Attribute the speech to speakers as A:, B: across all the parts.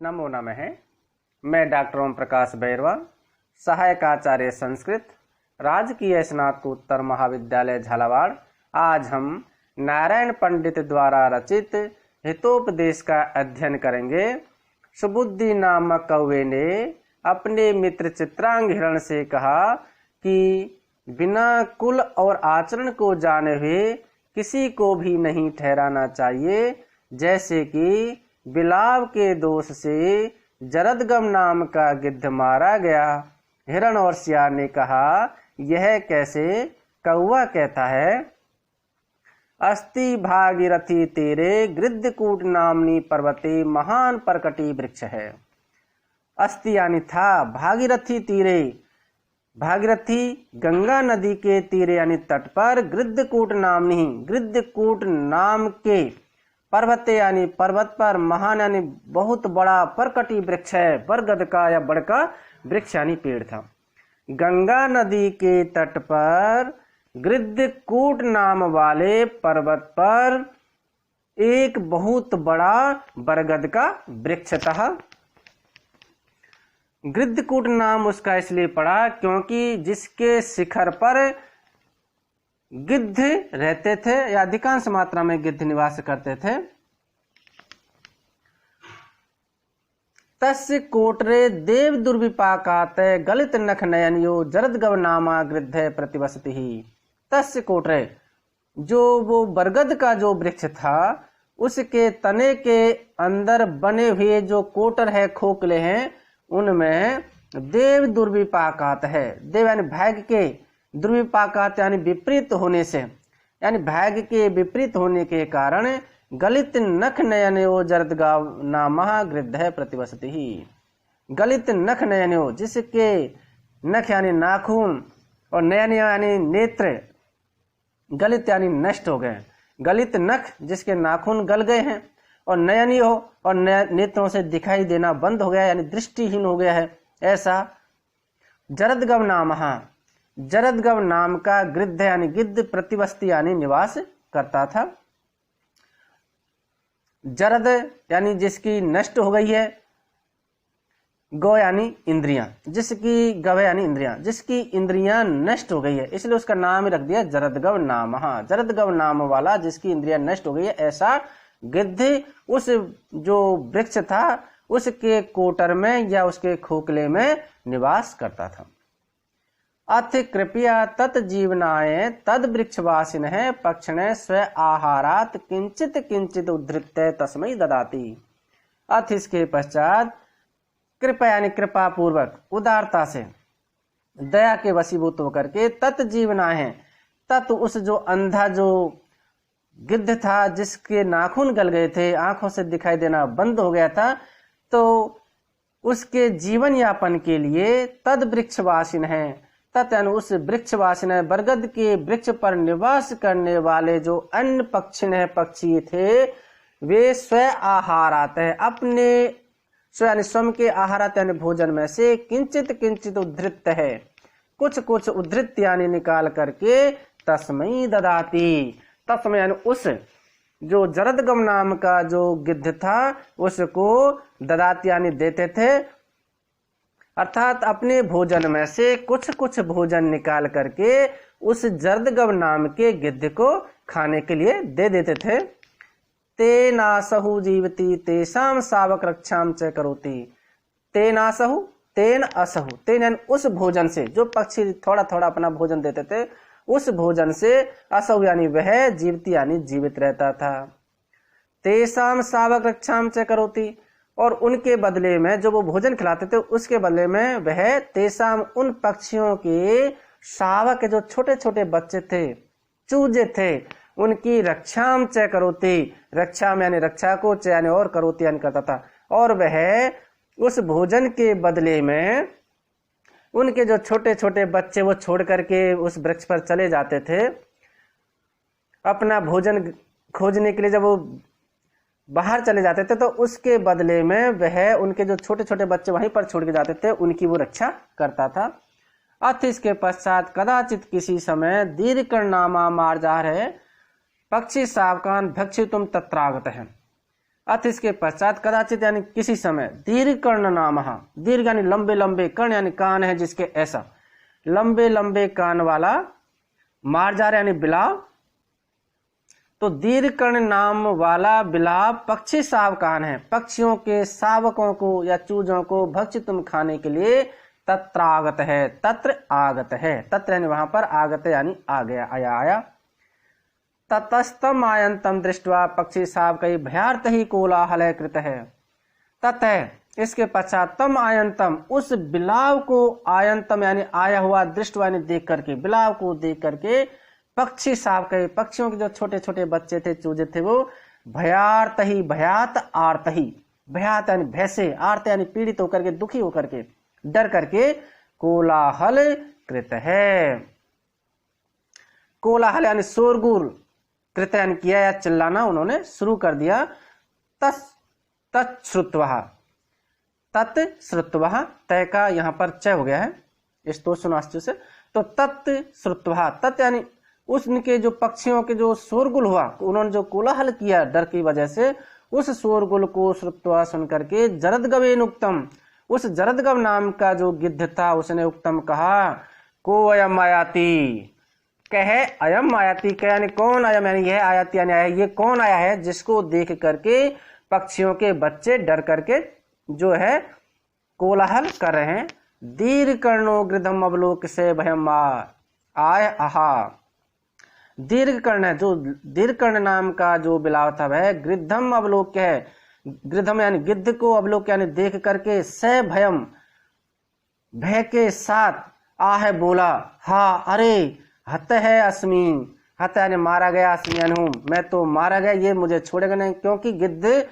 A: नमो नमः। मैं डॉक्टर ओम प्रकाश बैरवा, सहायक आचार्य संस्कृत, राजकीय स्नातकोत्तर महाविद्यालय झालावाड़। आज हम नारायण पंडित द्वारा रचित हितोपदेश का अध्ययन करेंगे। सुबुद्धि नामक कौवे ने अपने मित्र चित्रांग हिरण से कहा कि बिना कुल और आचरण को जाने हुए किसी को भी नहीं ठहराना चाहिए। जैसे कि बिलाव के दोष से जरदगम नाम का गिद्ध मारा गया। हिरण और सियार ने कहा, यह कैसे? कौवा कहता है, अस्ति भागीरथी तेरे गृद्धकूट नामनी पर्वते महान परकटी वृक्ष है। अस्ति यानी था, भागीरथी तीरे, भागीरथी गंगा नदी के तीरे यानी तट पर गृद्धकूट नामनी, गृद्धकूट नाम के पर्वते यानी पर्वत पर, महान यानी बहुत बड़ा परकटी वृक्ष है, बरगद का या बड़ का वृक्ष यानी पेड़ था। गंगा नदी के तट पर गृद्धकूट नाम वाले पर्वत पर एक बहुत बड़ा बरगद का वृक्ष था। गृद्धकूट नाम उसका इसलिए पड़ा क्योंकि जिसके शिखर पर गिद्ध रहते थे या अधिकांश मात्रा में गिद्ध निवास करते थे। तस्य कोटरे देव दुर्विपाकात गलित नख नयनियो जरदगव नामा गृद्ध प्रतिवसति ही। तस्य कोटरे, जो वो बरगद का जो वृक्ष था, उसके तने के अंदर बने हुए जो कोटर है, खोखले हैं, उनमें देव दुर्विपाकात है। देव यानी भाग्य के, दुर्विपाकात यानी विपरीत होने से, यानी भाग्य के विपरीत होने के कारण गलित नख नयनो जरदगाव नामः गृद्ध प्रतिवसति ही। गलित नख नयनो, जिसके नख यानी नाखून और नयन यानी नेत्र, गलित यानी नष्ट हो गए। गलित नख जिसके नाखून गल गए हैं, और नयनी हो और नेत्रों से दिखाई देना बंद हो गया यानी दृष्टिहीन हो गया है, ऐसा जरदगव नामः, जरदगव नाम का गृद्ध यानी गिद्ध प्रतिवस्ती यानी निवास करता था। जरद यानी जिसकी नष्ट हो गई है, गौ यानी इंद्रियां, जिसकी गव यानी इंद्रियां, जिसकी इंद्रियां नष्ट हो गई है, इसलिए उसका नाम ही रख दिया जरदगव नामः। जरदगव नाम वाला जिसकी इंद्रियां नष्ट हो गई है, ऐसा गिद्ध उस जो वृक्ष था उसके कोटर में या उसके खोखले में निवास करता था। अथ कृपया तत् जीवनाय तद वृक्षवासिन है पक्षिण स्व आहारात किंचित किंचित उद्धृत्य तस्मै ददाति। अथ इसके पश्चात कृपया यानी कृपा पूर्वक, उदारता से, दया के वशीभूत होकर के, तत् जीवनाय है, तत् उस जो अंधा जो गिद्ध था जिसके नाखून गल गए थे, आंखों से दिखाई देना बंद हो गया था, तो उसके जीवन यापन के लिए तद वृक्षवासिन है, तत् यानी उस वृक्षवासिन है, बरगद के वृक्ष पर निवास करने वाले जो अन्य पक्षिण है, पक्षी थे, वे स्व आहारात है, अपने स्व यानी स्वयं के आहारात यानी भोजन में से किंचित किंचित उद्धृत है, कुछ कुछ उद्धृत यानी निकाल करके तस्मै ददाति। तस्मै यानी उस जो जरदगम नाम का जो गिद्ध था उसको ददाति यानी देते थे, अर्थात अपने भोजन में से कुछ कुछ भोजन निकाल करके उस जरदगम नाम के गिद्ध को खाने के लिए दे देते थे। तेनासहु जीवति तेषाम सावक रक्षाम च करोति। तेनासहु, तेन असहु, तेन यानी उस भोजन से, जो पक्षी थोड़ा थोड़ा अपना भोजन देते थे, उस भोजन से असहु यानी वह, जीवती यानी जीवित रहता था। तेषाम सावक रक्षाम च करोति, और उनके बदले में जो वो भोजन खिलाते थे उसके बदले में वह तेषाम उन पक्षियों के शावक, जो छोटे छोटे बच्चे थे, चूजे थे, उनकी रक्षाम च करोति, रक्षा में यानी रक्षा को, च यानी और, करोति यानी करता था, और वह उस भोजन के बदले में उनके जो छोटे छोटे बच्चे वो छोड़ करके उस वृक्ष पर चले जाते थे अपना भोजन खोजने के लिए। जब वो बाहर चले जाते थे तो उसके बदले में वह उनके जो छोटे छोटे बच्चे वहीं पर छोड़ के जाते थे, उनकी वो रक्षा करता था। अथ इसके पश्चात कदाचित किसी समय दीर्घकर्णामा मार्जार है पक्षी सावकान भक्षितुम तत्रागत है। अथ इसके पश्चात कदाचित यानी किसी समय दीर्घ कर्ण नामः, दीर्घ यानी लंबे लंबे, कर्ण यानी कान है जिसके ऐसा, लंबे लंबे कान वाला मार्जार यानी बिलाव। तो दीर्घ कर्ण नाम वाला बिलाव पक्षी शावकान है, पक्षियों के शावकों को या चूजों को भक्ष्य तुम खाने के लिए तत्रागत है, तत्र आगत है, तत्र यानी वहां पर, आगत यानी आ गया, आया आया। ततस्तम आयंतम दृष्टवा पक्षी शावकई भयार्थ ही कोलाहल कृत है। ततः इसके पश्चात तम आयंतम, उस बिलाव को, आयंतम यानी आया हुआ, दृष्टवा यानी देख करके, बिलाव को देख करके पक्षी शावकई, पक्षियों के जो छोटे छोटे बच्चे थे, चूजे थे, वो भयार्थ ही, भयात आर्त ही, भयात यानी भैसे, आर्त यानी पीड़ित होकर के, दुखी होकर के, डर करके, कोलाहल कृत है। कोलाहल यानी शोरगुल, कृत यानी किया या चिल्लाना, उन्होंने शुरू कर दिया। तत्श्रुत्वः, तत्श्रुत्वः, तय का यहाँ पर च हो गया है इस तो सुनाश्चर्य से। तो तत्श्रुत्वः, तत् यानी उसके जो पक्षियों के जो शोरगुल हुआ, उन्होंने जो कोलाहल किया डर की वजह से, उस शोरगुल को श्रुत्वा सुन करके जरदगवेन उक्तम, उस जरदगव नाम का जो गिद्ध था उसने उक्तम कहा, को अयम आयाति, कहे अयम आयाति, कह यानी कौन, अयम यानी यह, आयाति यानी आया, ये कौन आया है जिसको देख करके पक्षियों के बच्चे डर करके जो है कोलाहल कर रहे हैं। दीर्घ कर्णो गृधम अवलोक से भयम आय आहा, दीर्घ कर्ण है, जो दीर्घ कर्ण नाम का जो बिलाव था वह गृद्धम अवलोक है, गृधम यानी गिद्ध को, अवलोक यानी देख करके, से भयम भय के साथ, आह बोला, हा अरे, हत है अस्मी, हत यानी मारा गया, अस्मी यानी हूं, मैं तो मारा गया, ये मुझे छोड़ेगा नहीं, क्योंकि गिद्ध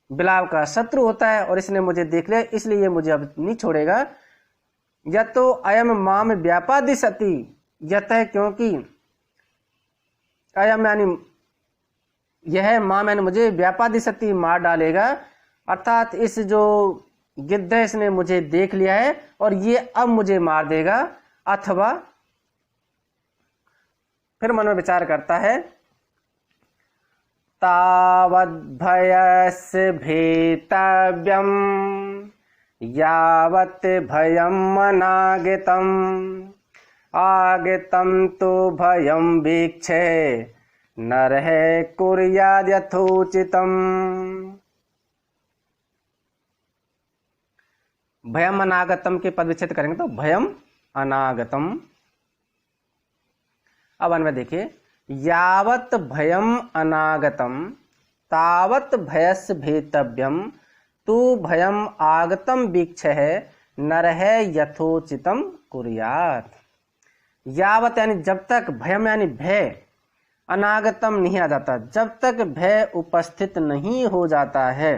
A: बिलाव का शत्रु होता है और इसने मुझे देख लिया, इसलिए ये मुझे अब नहीं छोड़ेगा। या तो अयम माम व्यापादि सती, यत है क्योंकि, अयम यानी यह, माम यानी मुझे, व्यापादि सती मार डालेगा, अर्थात इस जो गिद्ध है इसने मुझे देख लिया है और ये अब मुझे मार देगा। अथवा फिर मन में विचार करता है, तावद्भयस्य भेतव्यम यावत् भयम् अनागतम्, आगतम् तो भयम् वीक्षे नरः कुर्याद् यथोचितम्। भयम् अनागतम के पद विच्छेद करेंगे तो भयम् अनागतम। अब अन्वय देखिए, यावत् भयम् अनागतम तावत् भयस्य भेतव्यम तु भयम् आगतम वीक्षः नरः यथोचितम कुर्यात्। यावत यानी जब तक, भयम यानी भय, अनागतम नहीं आ जाता, जब तक भय उपस्थित नहीं हो जाता है,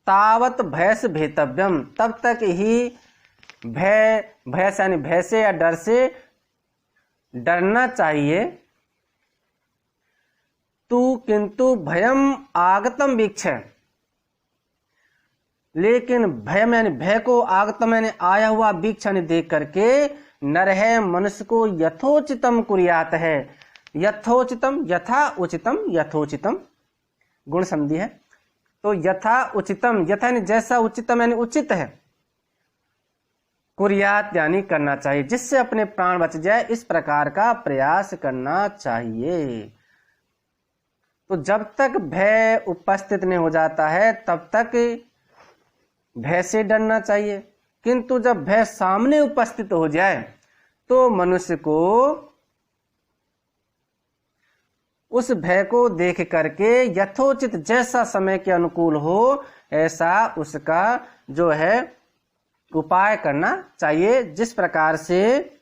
A: तावत भयस भेतव्यम, तब तक ही भय, भय यानी भय से या डर से डरना चाहिए। तू किंतु भयम आगतम वीक्ष, लेकिन भयम यानी भय को, आगतम यानी आया हुआ, वीक्ष यानी देख करके, नरह मनुष्य को यथोचितम कुर्यात है। यथोचितम, यथा उचितम, यथोचितम गुण संधि है, तो यथा उचितम, यथा यानी जैसा, उचितम यानी उचित है, कुर्यात यानी करना चाहिए, जिससे अपने प्राण बच जाए, इस प्रकार का प्रयास करना चाहिए। तो जब तक भय उपस्थित नहीं हो जाता है तब तक भय से डरना चाहिए, किंतु जब भय सामने उपस्थित हो जाए तो मनुष्य को उस भय को देख करके यथोचित, जैसा समय के अनुकूल हो ऐसा उसका जो है उपाय करना चाहिए। जिस प्रकार से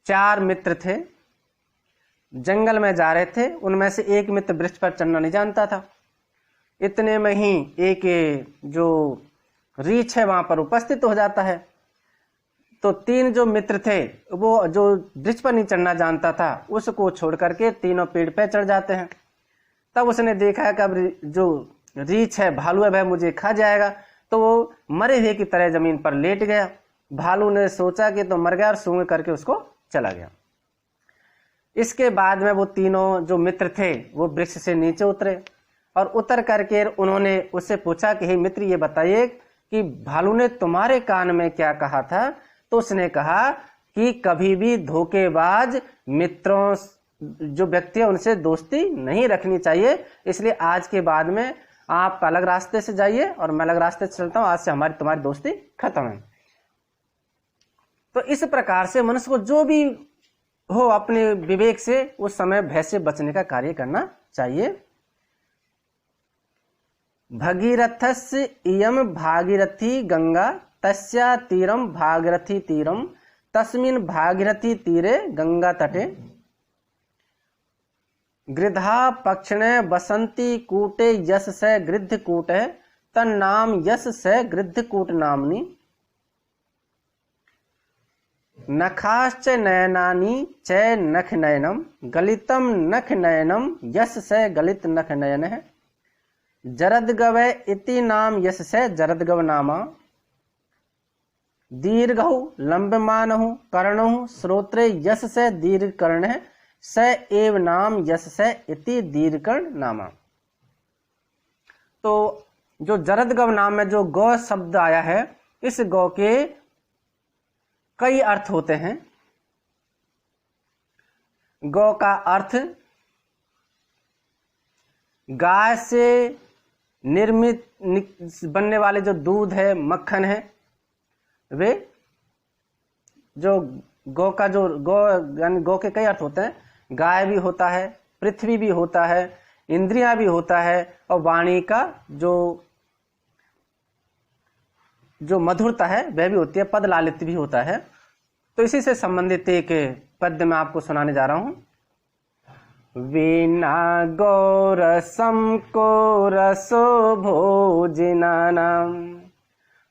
A: 4 मित्र थे, जंगल में जा रहे थे, उनमें से एक मित्र वृक्ष पर चढ़ना नहीं जानता था, इतने में ही एक जो रीछ है वहां पर उपस्थित हो जाता है। तो 3 जो मित्र थे, वो जो वृक्ष पर नहीं चढ़ना जानता था उसको छोड़ करके तीनों पेड़ पे चढ़ जाते हैं। तब उसने देखा कि अब जो रीछ है, भालू है, वह मुझे खा जाएगा, तो वो मरे हुए की तरह जमीन पर लेट गया। भालू ने सोचा कि तो मर गया और सूंघ करके उसको चला गया। इसके बाद में वो तीनों जो मित्र थे वो वृक्ष से नीचे उतरे और उतर करके उन्होंने उससे पूछा कि हे मित्र, ये बताइए कि भालू ने तुम्हारे कान में क्या कहा था। तो उसने कहा कि कभी भी धोखेबाज मित्रों जो व्यक्ति है उनसे दोस्ती नहीं रखनी चाहिए, इसलिए आज के बाद में आप अलग रास्ते से जाइए और मैं अलग रास्ते से चलता हूं, आज से हमारी तुम्हारी दोस्ती खत्म है। तो इस प्रकार से मनुष्य को जो भी हो अपने विवेक से उस समय भय से बचने का कार्य करना चाहिए। भगीरथस्य इयम भागीरथी गंगा तस्या तीरम भागीरथी तीरम तस्मिन् भागीरथी तीरे गंगा तटे गृधा पक्षिणे बसंती कूटे यश से गृद्ध कूट है तन्नाम यश से गृद्ध कूट नामनी नखाश्च नयनानि च नख नयनम गलितम नख नयनम यश से गलित नख नयन है जरदगवै इति नाम यश से जरदगव नामा दीर्घौ लंबमानहु कर्णहु श्रोत्रे यश से दीर्घ कर्ण है स एव नाम यश से इति दीर्घकर्ण नामा। तो जो जरदगव नाम में जो गौ शब्द आया है, इस गौ के कई अर्थ होते हैं। गौ का अर्थ गाय से निर्मित बनने वाले जो दूध है, मक्खन है, वे जो गौ का जो गौ यानी गौ के कई अर्थ होते हैं। गाय भी होता है, पृथ्वी भी होता है, इंद्रियां भी होता है और वाणी का जो मधुरता है वह भी होती है, पद लालित्य भी होता है। तो इसी से संबंधित एक पद्य मैं आपको सुनाने जा रहा हूं। वीणा गौरसम को रसो भोजनानाम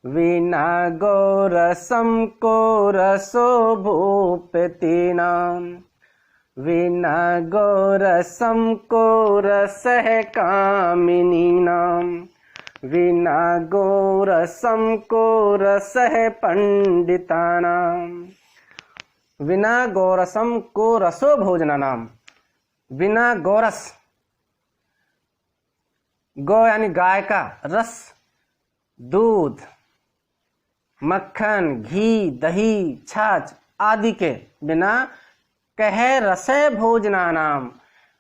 A: वीणा गौरसम को रसो भूपतीनाम वीणा गौरसम को रसः कामिनीनाम वीणा गौरसम को रसः पंडितानाम वीणा गौरसम को रसो भोजनानाम। वीणा गौरस, गौ यानी गाय का, रस दूध, मक्खन, घी, दही, छाछ आदि के बिना कह रसय भोजनानाम,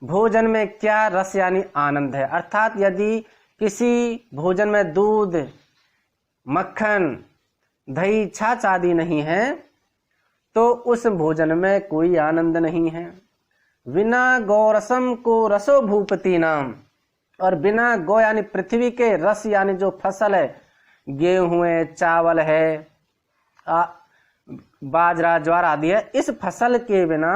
A: भोजन में क्या रस यानी आनंद है। अर्थात यदि किसी भोजन में दूध, मक्खन, दही, छाछ आदि नहीं है तो उस भोजन में कोई आनंद नहीं है। बिना गौरसम को रसो भूपति नाम, और बिना गौ यानी पृथ्वी के रस यानी जो फसल है, गेहूं है, चावल है, बाजरा, ज्वार आदि है, इस फसल के बिना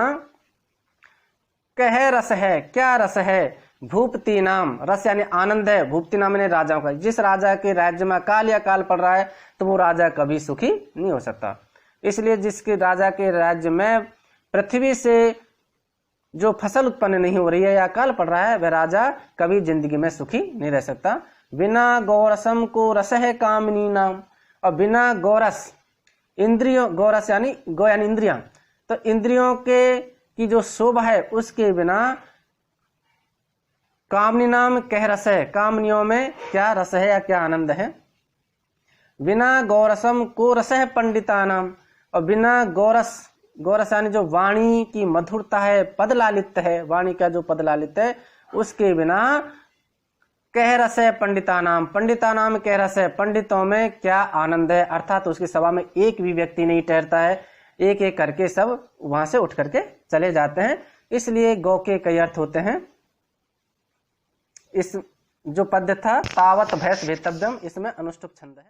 A: कह रस है, क्या रस है। भूपति नाम, रस यानी आनंद है, भूपति नाम यानी राजाओं का। जिस राजा के राज्य में अकाल या काल पड़ रहा है तो वो राजा कभी सुखी नहीं हो सकता। इसलिए जिसके राजा के राज्य में पृथ्वी से जो फसल उत्पन्न नहीं हो रही है या अकाल पड़ रहा है, वह राजा कभी जिंदगी में सुखी नहीं रह सकता। बिना गौरसम को रस है कामिनी नाम, और बिना गौरस इंद्रियों, गौरस यानी गौ यानी इंद्रियां, तो इंद्रियों के की जो शोभा है उसके बिना कामनी नाम कह रस है, कामनियों में क्या रस है या क्या आनंद है। बिना गौरसम को रस है पंडिता नाम, और बिना गौरस, गौरस यानी जो वाणी की मधुरता है, पद लालित्य है, वाणी का जो पद लालित्य है, उसके बिना कह रस है पंडिता नाम, पंडिता नाम कह रस है, पंडितों में क्या आनंद है। अर्थात उसकी सभा में एक भी व्यक्ति नहीं ठहरता है, एक एक करके सब वहां से उठ करके चले जाते हैं। इसलिए गौ के कई अर्थ होते हैं। इस जो पद्य था तावत भैंस भेतव्यम, इसमें अनुष्टुप छंद है।